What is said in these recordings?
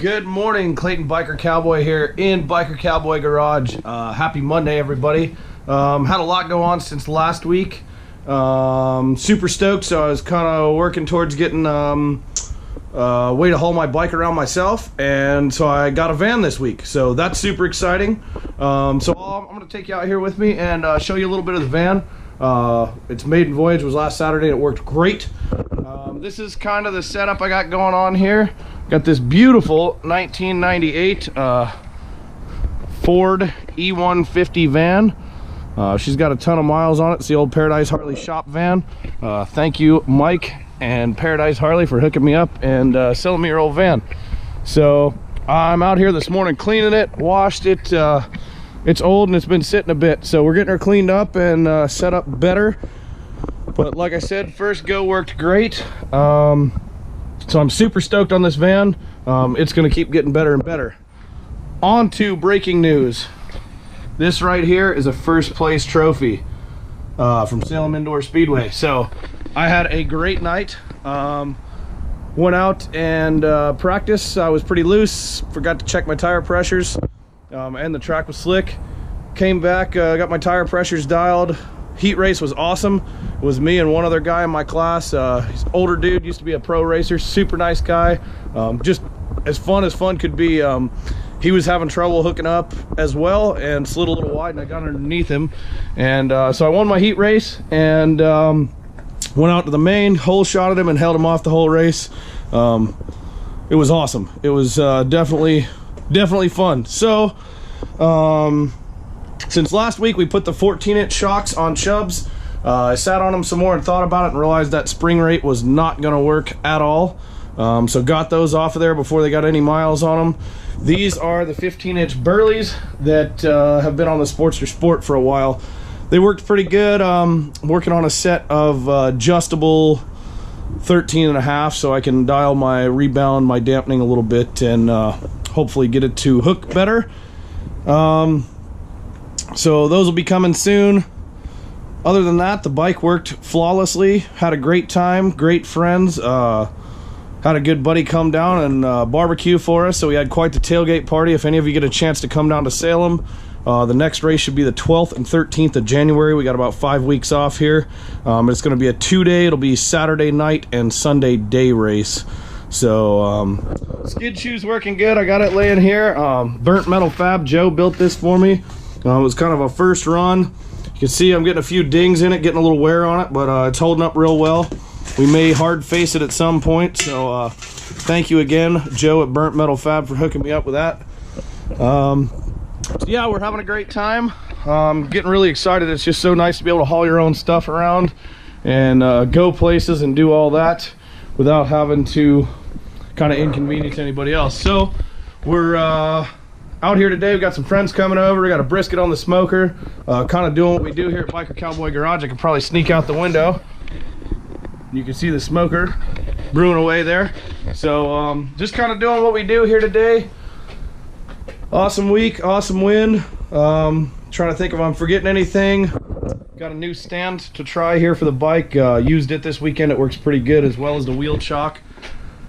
Good morning, Clayton Bikercowboy here in Bikercowboy Garage. Happy Monday, everybody. Had a lot go on since last week. Super stoked, so I was kind of working towards getting a way to haul my bike around myself, and so I got a van this week, so that's super exciting. I'm going to take you out here with me and show you a little bit of the van. Its maiden voyage was last Saturday and it worked great. This is kind of the setup I got going on here. Got this beautiful 1998 Ford E150 van. She's got a ton of miles on it. It's the old Paradise Harley shop van. Thank you, Mike and Paradise Harley, for hooking me up and selling me your old van. So I'm out here this morning cleaning it, washed it. It's old and it's been sitting a bit, so we're getting her cleaned up and set up better. But like I said, first go worked great. So I'm super stoked on this van. It's going to keep getting better and better. On to breaking news. This right here is a first place trophy from Salem Indoor Speedway. So I had a great night. Went out and practiced. I was pretty loose. Forgot to check my tire pressures. And the track was slick. Came back, got my tire pressures dialed. Heat race was awesome. It was me and one other guy in my class. He's an older dude, used to be a pro racer, super nice guy. Just as fun could be. He was having trouble hooking up as well and slid a little wide, and I got underneath him. And so I won my heat race and went out to the main, hole shotted him and held him off the whole race. It was awesome. It was definitely fun. So since last week we put the 14-inch shocks on Chubbs. I sat on them some more and thought about it and realized that spring rate was not going to work at all. So got those off of there before they got any miles on them. These are the 15-inch Burleys that have been on the Sportster Sport for a while. They worked pretty good. Working on a set of adjustable 13.5, so I can dial my rebound, my dampening a little bit, and hopefully get it to hook better. So those will be coming soon. Other than that, the bike worked flawlessly. Had a great time, great friends. Had a good buddy come down and barbecue for us, so we had quite the tailgate party. If any of you get a chance to come down to Salem, the next race should be the 12th and 13th of January. We got about 5 weeks off here. It's going to be a 2-day. It'll be Saturday night and Sunday day race. So skid shoes working good. I got it laying here. Burnt Metal Fab Joe built this for me. It was kind of a first run. You can see I'm getting a few dings in it, getting a little wear on it, but it's holding up real well. We may hard face it at some point, so thank you again, Joe at Burnt Metal Fab, for hooking me up with that. So yeah, we're having a great time. Getting really excited. It's just so nice to be able to haul your own stuff around and go places and do all that without having to kind of inconvenience anybody else. So we're out here today. We've got some friends coming over. We got a brisket on the smoker, kind of doing what we do here at Bikercowboy Garage. I can probably sneak out the window. You can see the smoker brewing away there. So just kind of doing what we do here today. Awesome week, awesome win. Trying to think if I'm forgetting anything. Got a new stand to try here for the bike. Used it this weekend. It works pretty good, as well as the wheel chock.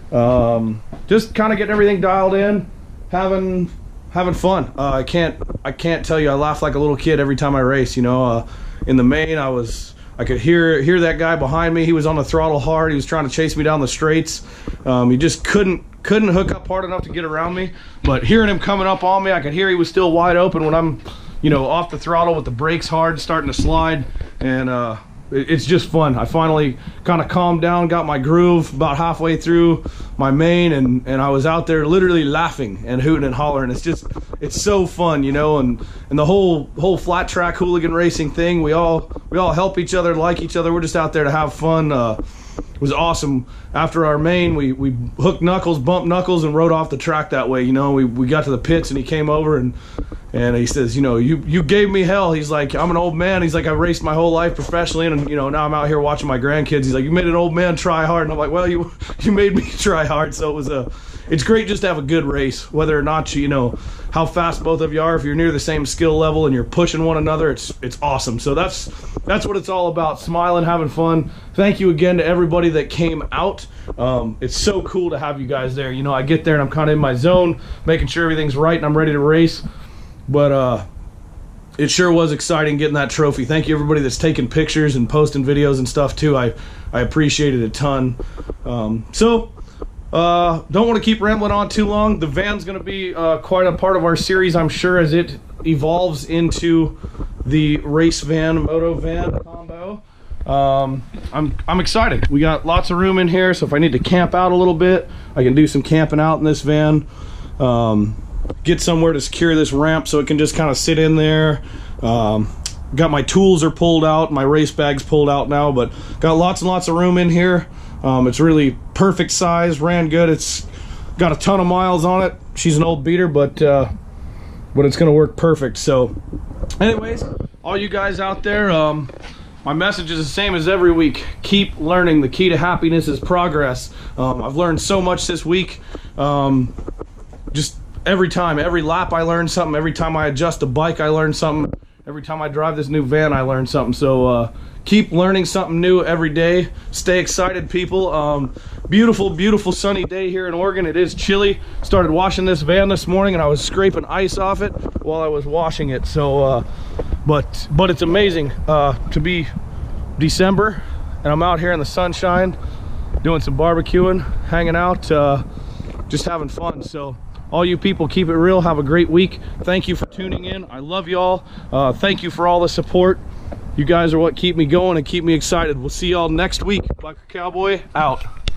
Just kind of getting everything dialed in, having fun. I can't tell you, I laugh like a little kid every time I race. You know, in the main, I could hear that guy behind me. He was on the throttle hard. He was trying to chase me down the straights. He just couldn't hook up hard enough to get around me. But hearing him coming up on me, I could hear he was still wide open when I'm, you know, off the throttle with the brakes hard, starting to slide. And it's just fun. I finally kind of calmed down, got my groove about halfway through my main, and I was out there literally laughing and hooting and hollering. It's so fun, you know, and the whole flat track hooligan racing thing, we all help each other, like each other. We're just out there to have fun. It was awesome. After our main, we hooked knuckles, bumped knuckles, and rode off the track that way. You know, we got to the pits and he came over and he says, you know, you gave me hell. He's like, I'm an old man. He's like, I raced my whole life professionally, and you know, now I'm out here watching my grandkids. He's like, you made an old man try hard. And I'm like, well, you made me try hard. So it it's great just to have a good race, whether or not you know how fast both of you are. If you're near the same skill level and you're pushing one another, it's awesome. So that's what it's all about, smiling, having fun. Thank you again to everybody that came out. It's so cool to have you guys there. You know, I get there and I'm kind of in my zone, making sure everything's right and I'm ready to race. But it sure was exciting getting that trophy. Thank you everybody that's taking pictures and posting videos and stuff too. I appreciate it a ton. Don't want to keep rambling on too long. The van's going to be quite a part of our series, I'm sure, as it evolves into the race van, moto van combo. I'm excited. We got lots of room in here, so if I need to camp out a little bit, I can do some camping out in this van. Get somewhere to secure this ramp so it can just kind of sit in there. Got my tools are pulled out, my race bag's pulled out now, but got lots and lots of room in here. It's really perfect size, ran good. It's got a ton of miles on it. She's an old beater, but it's gonna work perfect. So anyways, all you guys out there, my message is the same as every week. Keep learning. The key to happiness is progress. I've learned so much this week. Just every time, every lap I learn something. Every time I adjust a bike, I learn something. Every time I drive this new van, I learn something. So keep learning something new every day. Stay excited, people. Beautiful, beautiful sunny day here in Oregon. It is chilly. Started washing this van this morning and I was scraping ice off it while I was washing it. So but it's amazing to be December and I'm out here in the sunshine doing some barbecuing, hanging out, just having fun. So all you people, keep it real. Have a great week. Thank you for tuning in. I love y'all. Thank you for all the support. You guys are what keep me going and keep me excited. We'll see y'all next week. Biker Cowboy out.